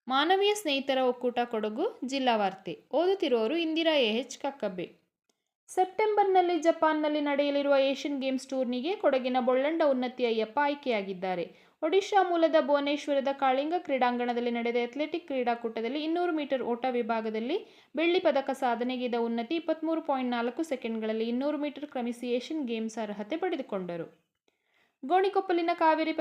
ಮಾನವೀಯ ಸ್ನೇಹಿತರ ಒಕ್ಕೂಟ ಕೊಡಗು ಜಿಲ್ಲಾ ವಾರ್ತೆ ಓದುತ್ತಿರುವವರು ಇಂದಿರಾ ಎಚ್ ಕಕ್ಕಬ್ಬೆ. ಸೆಪ್ಟೆಂಬರ್ನಲ್ಲಿ ಜಪಾನ್ನಲ್ಲಿ ನಡೆಯಲಿರುವ ಏಷ್ಯನ್ ಗೇಮ್ಸ್ ಟೂರ್ನಿಗೆ ಕೊಡಗಿನ ಬೊಳ್ಳಂಡ ಉನ್ನತಿ ಅಯ್ಯಪ್ಪ ಆಯ್ಕೆಯಾಗಿದ್ದಾರೆ. ಒಡಿಶಾ ಮೂಲದ ಭುವನೇಶ್ವರದ ಕಾಳಿಂಗ ಕ್ರೀಡಾಂಗಣದಲ್ಲಿ ನಡೆದ ಅಥ್ಲೆಟಿಕ್ ಕ್ರೀಡಾಕೂಟದಲ್ಲಿ 200 ಮೀಟರ್ ಓಟ ವಿಭಾಗದಲ್ಲಿ ಬೆಳ್ಳಿ ಪದಕ ಸಾಧನೆಗೈದ ಉನ್ನತಿ 23.4 ಸೆಕೆಂಡ್ಗಳಲ್ಲಿ 200 ಮೀಟರ್ ಕ್ರಮಿಸಿ ಏಷ್ಯನ್ ಗೇಮ್ಸ್ ಅರ್ಹತೆ ಪಡೆದುಕೊಂಡರು. ಗೋಣಿಕೊಪ್ಪಲಿನ ಕಾವೇರಿ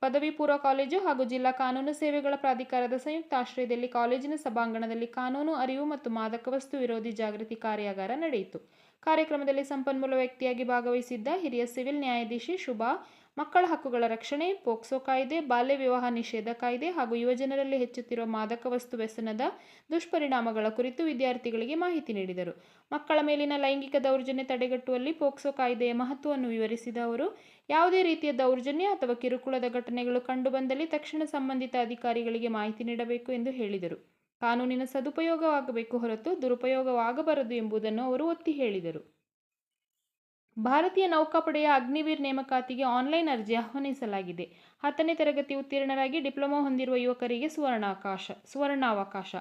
ಪದವಿ ಪೂರ್ವ ಕಾಲೇಜು ಹಾಗೂ ಜಿಲ್ಲಾ ಕಾನೂನು ಸೇವೆಗಳ ಪ್ರಾಧಿಕಾರದ ಸಂಯುಕ್ತ ಆಶ್ರಯದಲ್ಲಿ ಕಾಲೇಜಿನ ಸಭಾಂಗಣದಲ್ಲಿ ಕಾನೂನು ಅರಿವು ಮತ್ತು ಮಾದಕ ವಸ್ತು ವಿರೋಧಿ ಜಾಗೃತಿ ಕಾರ್ಯಾಗಾರ ನಡೆಯಿತು. ಕಾರ್ಯಕ್ರಮದಲ್ಲಿ ಸಂಪನ್ಮೂಲ ವ್ಯಕ್ತಿಯಾಗಿ ಭಾಗವಹಿಸಿದ್ದ ಹಿರಿಯ ಸಿವಿಲ್ ನ್ಯಾಯಾಧೀಶೆ ಶುಭಾ, ಮಕ್ಕಳ ಹಕ್ಕುಗಳ ರಕ್ಷಣೆ, ಪೋಕ್ಸೋ ಕಾಯ್ದೆ, ಬಾಲ್ಯ ವಿವಾಹ ನಿಷೇಧ ಕಾಯ್ದೆ ಹಾಗೂ ಯುವಜನರಲ್ಲಿ ಹೆಚ್ಚುತ್ತಿರುವ ಮಾದಕ ವಸ್ತು ವ್ಯಸನದ ದುಷ್ಪರಿಣಾಮಗಳ ಕುರಿತು ವಿದ್ಯಾರ್ಥಿಗಳಿಗೆ ಮಾಹಿತಿ ನೀಡಿದರು. ಮಕ್ಕಳ ಮೇಲಿನ ಲೈಂಗಿಕ ದೌರ್ಜನ್ಯ ತಡೆಗಟ್ಟುವಲ್ಲಿ ಪೋಕ್ಸೋ ಕಾಯ್ದೆಯ ಮಹತ್ವವನ್ನು ವಿವರಿಸಿದ ಅವರು, ಯಾವುದೇ ರೀತಿಯ ದೌರ್ಜನ್ಯ ಅಥವಾ ಕಿರುಕುಳದ ಘಟನೆಗಳು ಕಂಡುಬಂದಲ್ಲಿ ತಕ್ಷಣ ಸಂಬಂಧಿತ ಅಧಿಕಾರಿಗಳಿಗೆ ಮಾಹಿತಿ ನೀಡಬೇಕು ಎಂದು ಹೇಳಿದರು. ಕಾನೂನಿನ ಸದುಪಯೋಗವಾಗಬೇಕು ಹೊರತು ದುರುಪಯೋಗವಾಗಬಾರದು ಎಂಬುದನ್ನು ಅವರು ಒತ್ತಿ ಹೇಳಿದರು. ಭಾರತೀಯ ನೌಕಾಪಡೆಯ ಅಗ್ನಿವೀರ್ ನೇಮಕಾತಿಗೆ ಆನ್ಲೈನ್ ಅರ್ಜಿ ಆಹ್ವಾನಿಸಲಾಗಿದೆ. 10ನೇ ತರಗತಿ ಉತ್ತೀರ್ಣರಾಗಿ ಡಿಪ್ಲೊಮಾ ಹೊಂದಿರುವ ಯುವಕರಿಗೆ ಸುವರ್ಣಾವಕಾಶ.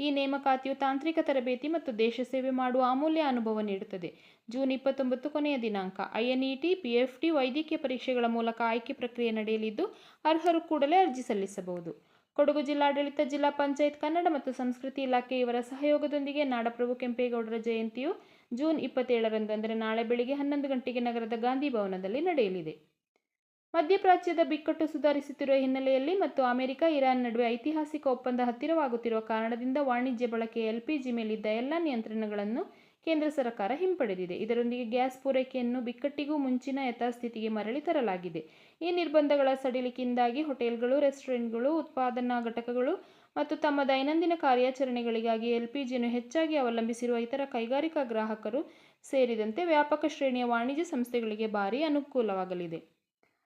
ಈ ನೇಮಕಾತಿಯು ತಾಂತ್ರಿಕ ತರಬೇತಿ ಮತ್ತು ದೇಶ ಸೇವೆ ಮಾಡುವ ಅಮೂಲ್ಯ ಅನುಭವ ನೀಡುತ್ತದೆ. ಜೂನ್ 29 ಕೊನೆಯ ದಿನಾಂಕ. INET, PFT, ವೈದ್ಯಕೀಯ ಪರೀಕ್ಷೆಗಳ ಮೂಲಕ ಆಯ್ಕೆ ಪ್ರಕ್ರಿಯೆ ನಡೆಯಲಿದ್ದು, ಅರ್ಹರು ಕೂಡಲೇ ಅರ್ಜಿ ಸಲ್ಲಿಸಬಹುದು. ಕೊಡಗು ಜಿಲ್ಲಾಡಳಿತ, ಜಿಲ್ಲಾ ಪಂಚಾಯತ್, ಕನ್ನಡ ಮತ್ತು ಸಂಸ್ಕೃತಿ ಇಲಾಖೆ ಇವರ ಸಹಯೋಗದೊಂದಿಗೆ ನಾಡಪ್ರಭು ಕೆಂಪೇಗೌಡರ ಜಯಂತಿಯು ಜೂನ್ 27ರಂದು ಅಂದರೆ ನಾಳೆ ಬೆಳಿಗ್ಗೆ 11 ಗಂಟೆಗೆ ನಗರದ ಗಾಂಧಿ ಭವನದಲ್ಲಿ ನಡೆಯಲಿದೆ. ಮಧ್ಯಪ್ರಾಚ್ಯದ ಬಿಕ್ಕಟ್ಟು ಸುಧಾರಿಸುತ್ತಿರುವ ಹಿನ್ನೆಲೆಯಲ್ಲಿ ಮತ್ತು ಅಮೆರಿಕ, ಇರಾನ್ ನಡುವೆ ಐತಿಹಾಸಿಕ ಒಪ್ಪಂದ ಹತ್ತಿರವಾಗುತ್ತಿರುವ ಕಾರಣದಿಂದ ವಾಣಿಜ್ಯ ಬಳಕೆಯ LPG ಮೇಲಿದ್ದ ಎಲ್ಲ ನಿಯಂತ್ರಣಗಳನ್ನು ಕೇಂದ್ರ ಸರ್ಕಾರ ಹಿಂಪಡೆದಿದೆ. ಇದರೊಂದಿಗೆ ಗ್ಯಾಸ್ ಪೂರೈಕೆಯನ್ನು ಬಿಕ್ಕಟ್ಟಿಗೂ ಮುಂಚಿನ ಯಥಾಸ್ಥಿತಿಗೆ ಮರಳಿ ತರಲಾಗಿದೆ. ಈ ನಿರ್ಬಂಧಗಳ ಸಡಿಲಿಕೆಯಿಂದಾಗಿ ಹೋಟೆಲ್ಗಳು, ರೆಸ್ಟೋರೆಂಟ್ಗಳು, ಉತ್ಪಾದನಾ ಘಟಕಗಳು ಮತ್ತು ತಮ್ಮ ದೈನಂದಿನ ಕಾರ್ಯಾಚರಣೆಗಳಿಗಾಗಿ LPGಯನ್ನು ಹೆಚ್ಚಾಗಿ ಅವಲಂಬಿಸಿರುವ ಇತರ ಕೈಗಾರಿಕಾ ಗ್ರಾಹಕರು ಸೇರಿದಂತೆ ವ್ಯಾಪಕ ಶ್ರೇಣಿಯ ವಾಣಿಜ್ಯ ಸಂಸ್ಥೆಗಳಿಗೆ ಭಾರೀ ಅನುಕೂಲವಾಗಲಿದೆ.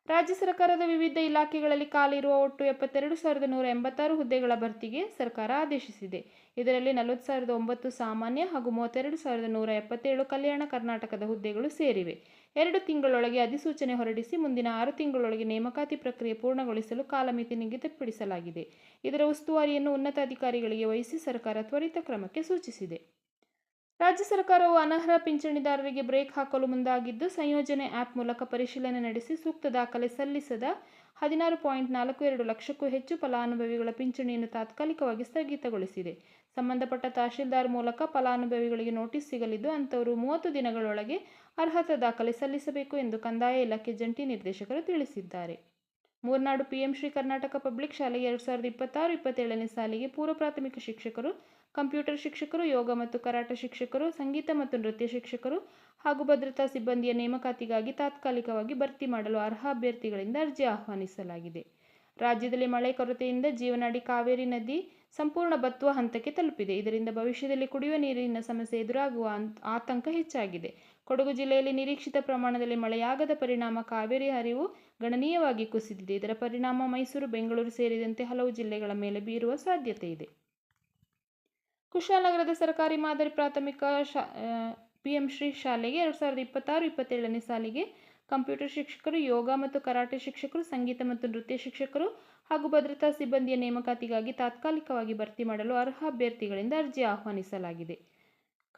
ರಾಜ್ಯ ಸರ್ಕಾರದ ವಿವಿಧ ಇಲಾಖೆಗಳಲ್ಲಿ ಖಾಲಿಯಿರುವ ಒಟ್ಟು 72,186 ಹುದ್ದೆಗಳ ಭರ್ತಿಗೆ ಸರ್ಕಾರ ಆದೇಶಿಸಿದೆ. ಇದರಲ್ಲಿ 40,009 ಸಾಮಾನ್ಯ ಹಾಗೂ 32,177 ಕಲ್ಯಾಣ ಕರ್ನಾಟಕದ ಹುದ್ದೆಗಳು ಸೇರಿವೆ. 2 ತಿಂಗಳೊಳಗೆ ಅಧಿಸೂಚನೆ ಹೊರಡಿಸಿ ಮುಂದಿನ 6 ತಿಂಗಳೊಳಗೆ ನೇಮಕಾತಿ ಪ್ರಕ್ರಿಯೆ ಪೂರ್ಣಗೊಳಿಸಲು ಕಾಲಮಿತಿ ನಿಗದಿಪಡಿಸಲಾಗಿದೆ. ಇದರ ಉಸ್ತುವಾರಿಯನ್ನು ಉನ್ನತ ಅಧಿಕಾರಿಗಳಿಗೆ ವಹಿಸಿ ಸರ್ಕಾರ ತ್ವರಿತ ಕ್ರಮಕ್ಕೆ ಸೂಚಿಸಿದೆ. ರಾಜ್ಯ ಸರ್ಕಾರವು ಅನರ್ಹ ಪಿಂಚಣಿದಾರರಿಗೆ ಬ್ರೇಕ್ ಹಾಕಲು ಮುಂದಾಗಿದ್ದು, ಸಂಯೋಜನೆ ಆ್ಯಪ್ ಮೂಲಕ ಪರಿಶೀಲನೆ ನಡೆಸಿ ಸೂಕ್ತ ದಾಖಲೆ ಸಲ್ಲಿಸದ 16.42 ಲಕ್ಷಕ್ಕೂ ಹೆಚ್ಚು ಫಲಾನುಭವಿಗಳ ಪಿಂಚಣಿಯನ್ನು ತಾತ್ಕಾಲಿಕವಾಗಿ ಸ್ಥಗಿತಗೊಳಿಸಿದೆ. ಸಂಬಂಧಪಟ್ಟ ತಹಶೀಲ್ದಾರ್ ಮೂಲಕ ಫಲಾನುಭವಿಗಳಿಗೆ ನೋಟಿಸ್ ಸಿಗಲಿದ್ದು, ಅಂಥವರು 30 ದಿನಗಳೊಳಗೆ ಅರ್ಹತಾ ದಾಖಲೆ ಸಲ್ಲಿಸಬೇಕು ಎಂದು ಕಂದಾಯ ಇಲಾಖೆ ಜಂಟಿ ನಿರ್ದೇಶಕರು ತಿಳಿಸಿದ್ದಾರೆ. ಮೂರ್ನಾಡು PM ಶ್ರೀ ಕರ್ನಾಟಕ ಪಬ್ಲಿಕ್ ಶಾಲೆಗೆ 2026-27ನೇ ಸಾಲಿಗೆ ಪೂರ್ವ ಪ್ರಾಥಮಿಕ ಶಿಕ್ಷಕರು, ಕಂಪ್ಯೂಟರ್ ಶಿಕ್ಷಕರು, ಯೋಗ ಮತ್ತು ಕರಾಟೆ ಶಿಕ್ಷಕರು, ಸಂಗೀತ ಮತ್ತು ನೃತ್ಯ ಶಿಕ್ಷಕರು ಹಾಗೂ ಭದ್ರತಾ ಸಿಬ್ಬಂದಿಯ ನೇಮಕಾತಿಗಾಗಿ ತಾತ್ಕಾಲಿಕವಾಗಿ ಭರ್ತಿ ಮಾಡಲು ಅರ್ಹ ಅಭ್ಯರ್ಥಿಗಳಿಂದ ಅರ್ಜಿ ಆಹ್ವಾನಿಸಲಾಗಿದೆ. ರಾಜ್ಯದಲ್ಲಿ ಮಳೆ ಕೊರತೆಯಿಂದ ಜೀವನಾಡಿ ಕಾವೇರಿ ನದಿ ಸಂಪೂರ್ಣ ಬತ್ತುವ ಹಂತಕ್ಕೆ ತಲುಪಿದೆ. ಇದರಿಂದ ಭವಿಷ್ಯದಲ್ಲಿ ಕುಡಿಯುವ ನೀರಿನ ಸಮಸ್ಯೆ ಎದುರಾಗುವ ಆತಂಕ ಹೆಚ್ಚಾಗಿದೆ. ಕೊಡಗು ಜಿಲ್ಲೆಯಲ್ಲಿ ನಿರೀಕ್ಷಿತ ಪ್ರಮಾಣದಲ್ಲಿ ಮಳೆಯಾಗದ ಪರಿಣಾಮ ಕಾವೇರಿ ಹರಿವು ಗಣನೀಯವಾಗಿ ಕುಸಿದಿದೆ. ಇದರ ಪರಿಣಾಮ ಮೈಸೂರು, ಬೆಂಗಳೂರು ಸೇರಿದಂತೆ ಹಲವು ಜಿಲ್ಲೆಗಳ ಮೇಲೆ ಬೀರುವ ಸಾಧ್ಯತೆ ಇದೆ. ಕುಶಾಲನಗರದ ಸರ್ಕಾರಿ ಮಾದರಿ ಪ್ರಾಥಮಿಕ PM ಶ್ರೀ ಶಾಲೆಗೆ 2026-27ನೇ ಸಾಲಿಗೆ ಕಂಪ್ಯೂಟರ್ ಶಿಕ್ಷಕರು, ಯೋಗ ಮತ್ತು ಕರಾಟೆ ಶಿಕ್ಷಕರು, ಸಂಗೀತ ಮತ್ತು ನೃತ್ಯ ಶಿಕ್ಷಕರು ಹಾಗೂ ಭದ್ರತಾ ಸಿಬ್ಬಂದಿಯ ನೇಮಕಾತಿಗಾಗಿ ತಾತ್ಕಾಲಿಕವಾಗಿ ಭರ್ತಿ ಮಾಡಲು ಅರ್ಹ ಅಭ್ಯರ್ಥಿಗಳಿಂದ ಅರ್ಜಿ ಆಹ್ವಾನಿಸಲಾಗಿದೆ.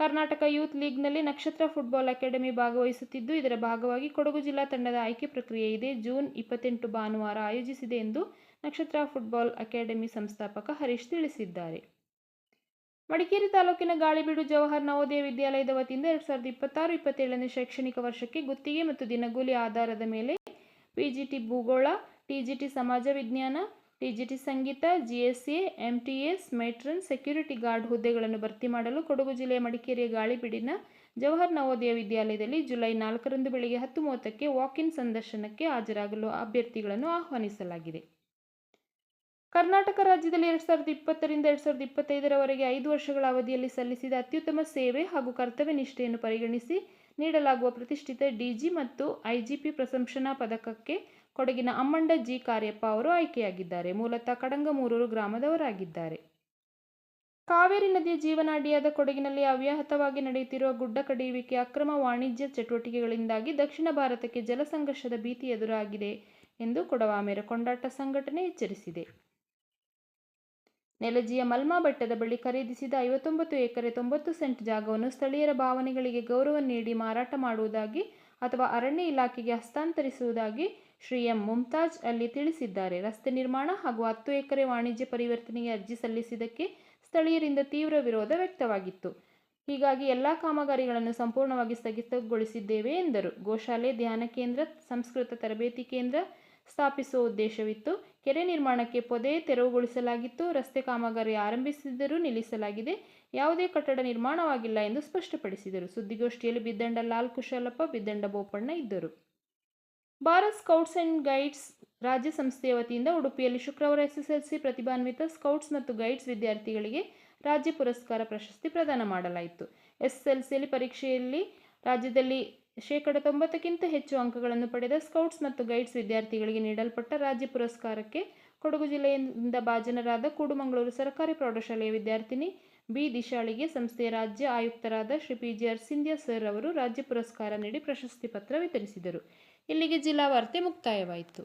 ಕರ್ನಾಟಕ ಯೂತ್ ಲೀಗ್ನಲ್ಲಿ ನಕ್ಷತ್ರ ಫುಟ್ಬಾಲ್ ಅಕಾಡೆಮಿ ಭಾಗವಹಿಸುತ್ತಿದ್ದು, ಇದರ ಭಾಗವಾಗಿ ಕೊಡಗು ಜಿಲ್ಲಾ ತಂಡದ ಆಯ್ಕೆ ಪ್ರಕ್ರಿಯೆ ಇದೇ ಜೂನ್ 28 ಭಾನುವಾರ ಆಯೋಜಿಸಿದೆ ಎಂದು ನಕ್ಷತ್ರ ಫುಟ್ಬಾಲ್ ಅಕಾಡೆಮಿ ಸಂಸ್ಥಾಪಕ ಹರೀಶ್ ತಿಳಿಸಿದ್ದಾರೆ. ಮಡಿಕೇರಿ ತಾಲೂಕಿನ ಗಾಳಿಬೀಡು ಜವಾಹರ್ ನವೋದಯ ವಿದ್ಯಾಲಯದ ವತಿಯಿಂದ 2026-27ನೇ ಶೈಕ್ಷಣಿಕ ವರ್ಷಕ್ಕೆ ಗುತ್ತಿಗೆ ಮತ್ತು ದಿನಗೂಲಿ ಆಧಾರದ ಮೇಲೆ PGT ಭೂಗೋಳ, TGT ಸಮಾಜ ವಿಜ್ಞಾನ, TGT ಸಂಗೀತ, GSA, MTS, ಮೇಟ್ರನ್, ಸೆಕ್ಯೂರಿಟಿ ಗಾರ್ಡ್ ಹುದ್ದೆಗಳನ್ನು ಭರ್ತಿ ಮಾಡಲು ಕೊಡಗು ಜಿಲ್ಲೆಯ ಮಡಿಕೇರಿಯ ಗಾಳಿಬೀಡಿನ ಜವಾಹರ್ ನವೋದಯ ವಿದ್ಯಾಲಯದಲ್ಲಿ ಜುಲೈ 4ರಂದು ಬೆಳಗ್ಗೆ 10:30ಕ್ಕೆ ವಾಕ್-ಇನ್ ಸಂದರ್ಶನಕ್ಕೆ ಹಾಜರಾಗಲು ಅಭ್ಯರ್ಥಿಗಳನ್ನು ಆಹ್ವಾನಿಸಲಾಗಿದೆ. ಕರ್ನಾಟಕ ರಾಜ್ಯದಲ್ಲಿ 2020-2025ರವರೆಗೆ 5 ವರ್ಷಗಳ ಅವಧಿಯಲ್ಲಿ ಸಲ್ಲಿಸಿದ ಅತ್ಯುತ್ತಮ ಸೇವೆ ಹಾಗೂ ಕರ್ತವ್ಯ ನಿಷ್ಠೆಯನ್ನು ಪರಿಗಣಿಸಿ ನೀಡಲಾಗುವ ಪ್ರತಿಷ್ಠಿತ DG ಮತ್ತು IGP ಪ್ರಶಂಸನಾ ಪದಕಕ್ಕೆ ಕೊಡಗಿನ ಅಮ್ಮಂಡ G. ಕಾರ್ಯಪ್ಪ ಅವರು ಆಯ್ಕೆಯಾಗಿದ್ದಾರೆ. ಮೂಲತಃ ಕಡಂಗಮೂರೂರು ಗ್ರಾಮದವರಾಗಿದ್ದಾರೆ. ಕಾವೇರಿ ನದಿಯ ಜೀವನಾಡಿಯಾದ ಕೊಡಗಿನಲ್ಲಿ ಅವ್ಯಾಹತವಾಗಿ ನಡೆಯುತ್ತಿರುವ ಗುಡ್ಡ ಕಡಿಯುವಿಕೆ, ಅಕ್ರಮ ವಾಣಿಜ್ಯ ಚಟುವಟಿಕೆಗಳಿಂದಾಗಿ ದಕ್ಷಿಣ ಭಾರತಕ್ಕೆ ಜಲ ಸಂಘರ್ಷದ ಭೀತಿ ಎದುರಾಗಿದೆ ಎಂದು ಕೊಡವಾಮೇರ ಕೊಂಡಾಟ ಸಂಘಟನೆ ಎಚ್ಚರಿಸಿದೆ. ನೆಲಜಿಯ ಮಲ್ಮಾ ಬೆಟ್ಟದ ಬಳಿ ಖರೀದಿಸಿದ 59 ಎಕರೆ 90 ಸೆಂಟ್ ಜಾಗವನ್ನು ಸ್ಥಳೀಯರ ಭಾವನೆಗಳಿಗೆ ಗೌರವ ನೀಡಿ ಮಾರಾಟ ಮಾಡುವುದಾಗಿ ಅಥವಾ ಅರಣ್ಯ ಇಲಾಖೆಗೆ ಹಸ್ತಾಂತರಿಸುವುದಾಗಿ ಶ್ರೀ ಎಂ ಮುಮ್ತಾಜ್ ಅಲಿ ತಿಳಿಸಿದ್ದಾರೆ. ರಸ್ತೆ ನಿರ್ಮಾಣ ಹಾಗೂ 10 ಎಕರೆ ವಾಣಿಜ್ಯ ಪರಿವರ್ತನೆಗೆ ಅರ್ಜಿ ಸಲ್ಲಿಸಿದ್ದಕ್ಕೆ ಸ್ಥಳೀಯರಿಂದ ತೀವ್ರ ವಿರೋಧ ವ್ಯಕ್ತವಾಗಿತ್ತು. ಹೀಗಾಗಿ ಎಲ್ಲ ಕಾಮಗಾರಿಗಳನ್ನು ಸಂಪೂರ್ಣವಾಗಿ ಸ್ಥಗಿತಗೊಳಿಸಿದ್ದೇವೆ ಎಂದರು. ಗೋಶಾಲೆ, ಧ್ಯಾನ ಕೇಂದ್ರ, ಸಂಸ್ಕೃತ ತರಬೇತಿ ಕೇಂದ್ರ ಸ್ಥಾಪಿಸುವ ಉದ್ದೇಶವಿತ್ತು. ಕೆರೆ ನಿರ್ಮಾಣಕ್ಕೆ ಪೊದೆ ತೆರವುಗೊಳಿಸಲಾಗಿತ್ತು. ರಸ್ತೆ ಕಾಮಗಾರಿ ಆರಂಭಿಸಿದರೂ ನಿಲ್ಲಿಸಲಾಗಿದೆ. ಯಾವುದೇ ಕಟ್ಟಡ ನಿರ್ಮಾಣವಾಗಿಲ್ಲ ಎಂದು ಸ್ಪಷ್ಟಪಡಿಸಿದರು. ಸುದ್ದಿಗೋಷ್ಠಿಯಲ್ಲಿ ಬಿದ್ದಂಡ ಲಾಲ್ ಕುಶಲಪ್ಪ, ಬಿದ್ದಂಡ ಬೋಪಣ್ಣ ಇದ್ದರು. ಭಾರತ್ ಸ್ಕೌಟ್ಸ್ ಅಂಡ್ ಗೈಡ್ಸ್ ರಾಜ್ಯ ಸಂಸ್ಥೆಯ ವತಿಯಿಂದ ಉಡುಪಿಯಲ್ಲಿ ಶುಕ್ರವಾರ ಎಸ್ಎಸ್ಎಲ್ಸಿ ಪ್ರತಿಭಾನ್ವಿತ ಸ್ಕೌಟ್ಸ್ ಮತ್ತು ಗೈಡ್ಸ್ ವಿದ್ಯಾರ್ಥಿಗಳಿಗೆ ರಾಜ್ಯ ಪುರಸ್ಕಾರ ಪ್ರಶಸ್ತಿ ಪ್ರದಾನ ಮಾಡಲಾಯಿತು. ಎಸ್ಎಸ್ಎಲ್ಸಿ ಪರೀಕ್ಷೆಯಲ್ಲಿ ರಾಜ್ಯದಲ್ಲಿ 90%ಕ್ಕಿಂತ ಹೆಚ್ಚು ಅಂಕಗಳನ್ನು ಪಡೆದ ಸ್ಕೌಟ್ಸ್ ಮತ್ತು ಗೈಡ್ಸ್ ವಿದ್ಯಾರ್ಥಿಗಳಿಗೆ ನೀಡಲ್ಪಟ್ಟ ರಾಜ್ಯ ಪುರಸ್ಕಾರಕ್ಕೆ ಕೊಡಗು ಜಿಲ್ಲೆಯಿಂದ ಭಾಜನರಾದ ಕೂಡುಮಂಗಳೂರು ಸರ್ಕಾರಿ ಪ್ರೌಢಶಾಲೆಯ ವಿದ್ಯಾರ್ಥಿನಿ ಬಿ ದಿಶಾಳಿಗೆ ಸಂಸ್ಥೆಯ ರಾಜ್ಯ ಆಯುಕ್ತರಾದ ಶ್ರೀ ಪಿ.ಜಿ. ಅರ್ಸಿಂಧ್ಯ ಸರ್ ಅವರು ರಾಜ್ಯ ಪುರಸ್ಕಾರ ನೀಡಿ ಪ್ರಶಸ್ತಿ ಪತ್ರ ವಿತರಿಸಿದರು. ಇಲ್ಲಿಗೆ ಜಿಲ್ಲಾ ವಾರ್ತೆ ಮುಕ್ತಾಯವಾಯಿತು.